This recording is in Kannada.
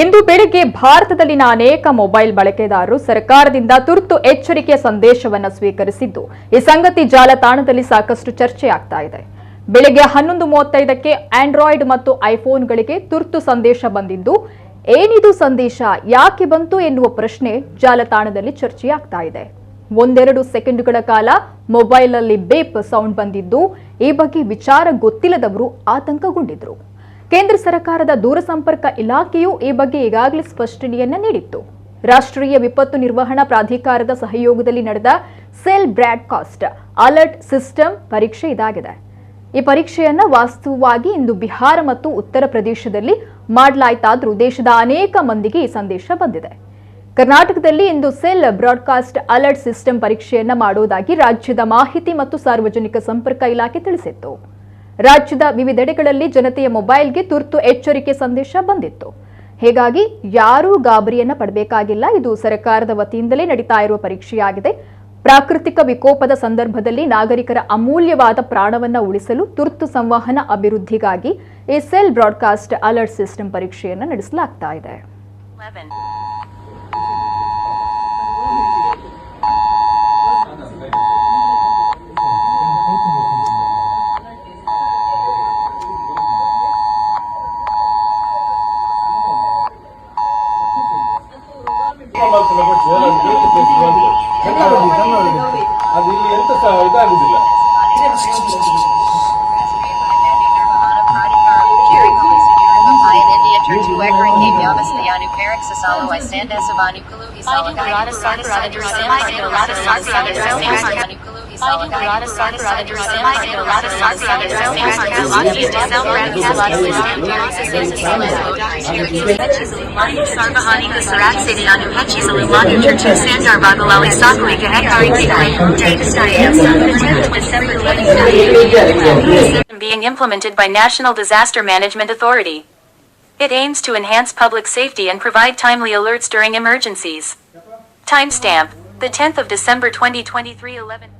ಇಂದು ಬೆಳಗ್ಗೆ ಭಾರತದಲ್ಲಿನ ಅನೇಕ ಮೊಬೈಲ್ ಬಳಕೆದಾರರು ಸರ್ಕಾರದಿಂದ ತುರ್ತು ಎಚ್ಚರಿಕೆಯ ಸಂದೇಶವನ್ನು ಸ್ವೀಕರಿಸಿದ್ದು ಈ ಸಂಗತಿ ಜಾಲತಾಣದಲ್ಲಿ ಸಾಕಷ್ಟು ಚರ್ಚೆಯಾಗ್ತಾ ಇದೆ. ಬೆಳಗ್ಗೆ 11:35ಕ್ಕೆ ಆಂಡ್ರಾಯ್ಡ್ ಮತ್ತು ಐಫೋನ್ಗಳಿಗೆ ತುರ್ತು ಸಂದೇಶ ಬಂದಿದ್ದು ಏನಿದು ಸಂದೇಶ, ಯಾಕೆ ಬಂತು ಎನ್ನುವ ಪ್ರಶ್ನೆ ಜಾಲತಾಣದಲ್ಲಿ ಚರ್ಚೆಯಾಗ್ತಾ ಇದೆ. 1-2 ಸೆಕೆಂಡುಗಳ ಕಾಲ ಮೊಬೈಲ್ನಲ್ಲಿ ಬೇಪ್ ಸೌಂಡ್ ಬಂದಿದ್ದು ಈ ಬಗ್ಗೆ ವಿಚಾರ ಗೊತ್ತಿಲ್ಲದವರು ಆತಂಕಗೊಂಡಿದ್ರು. ಕೇಂದ್ರ ಸರ್ಕಾರದ ದೂರಸಂಪರ್ಕ ಇಲಾಖೆಯು ಈ ಬಗ್ಗೆ ಈಗಾಗಲೇ ಸ್ಪಷ್ಟನೆಯನ್ನ ನೀಡಿತ್ತು. ರಾಷ್ಟ್ರೀಯ ವಿಪತ್ತು ನಿರ್ವಹಣಾ ಪ್ರಾಧಿಕಾರದ ಸಹಯೋಗದಲ್ಲಿ ನಡೆದ ಸೆಲ್ ಬ್ರಾಡ್ಕಾಸ್ಟ್ ಅಲರ್ಟ್ ಸಿಸ್ಟಮ್ ಪರೀಕ್ಷೆ ಇದಾಗಿದೆ. ಈ ಪರೀಕ್ಷೆಯನ್ನ ವಾಸ್ತವವಾಗಿ ಇಂದು ಬಿಹಾರ ಮತ್ತು ಉತ್ತರ ಪ್ರದೇಶದಲ್ಲಿ ಮಾಡಲಾಯಿತಾದ್ರೂ ದೇಶದ ಅನೇಕ ಮಂದಿಗೆ ಈ ಸಂದೇಶ ಬಂದಿದೆ. ಕರ್ನಾಟಕದಲ್ಲಿ ಇಂದು ಸೆಲ್ ಬ್ರಾಡ್ಕಾಸ್ಟ್ ಅಲರ್ಟ್ ಸಿಸ್ಟಮ್ ಪರೀಕ್ಷೆಯನ್ನ ಮಾಡುವುದಾಗಿ ರಾಜ್ಯದ ಮಾಹಿತಿ ಮತ್ತು ಸಾರ್ವಜನಿಕ ಸಂಪರ್ಕ ಇಲಾಖೆ ತಿಳಿಸಿತ್ತು. ರಾಜ್ಯದ ವಿವಿಧೆಡೆಗಳಲ್ಲಿ ಜನತೆಯ ಮೊಬೈಲ್ಗೆ ತುರ್ತು ಎಚ್ಚರಿಕೆ ಸಂದೇಶ ಬಂದಿತ್ತು. ಹೀಗಾಗಿ ಯಾರೂ ಗಾಬರಿಯನ್ನ ಪಡಬೇಕಾಗಿಲ್ಲ. ಇದು ಸರ್ಕಾರದ ವತಿಯಿಂದಲೇ ನಡೀತಾ ಇರುವ ಪರೀಕ್ಷೆಯಾಗಿದೆ. ಪ್ರಾಕೃತಿಕ ವಿಕೋಪದ ಸಂದರ್ಭದಲ್ಲಿ ನಾಗರಿಕರ ಅಮೂಲ್ಯವಾದ ಪ್ರಾಣವನ್ನ ಉಳಿಸಲು ತುರ್ತು ಸಂವಹನ ಅಭಿವೃದ್ಧಿಗಾಗಿ ಈ ಸೆಲ್ ಬ್ರಾಡ್ಕಾಸ್ಟ್ ಅಲರ್ಟ್ ಸಿಸ್ಟಮ್ ಪರೀಕ್ಷೆಯನ್ನು ನಡೆಸಲಾಗ್ತಾ ಇದೆ. ಅದು ಇಲ್ಲಿ ಎಂತ ಇದಾಗುದಿಲ್ಲ. Being implemented by National Disaster Management Authority. It aims to enhance public safety and provide timely alerts during emergencies. Timestamp: the 10th of December 2023, 11.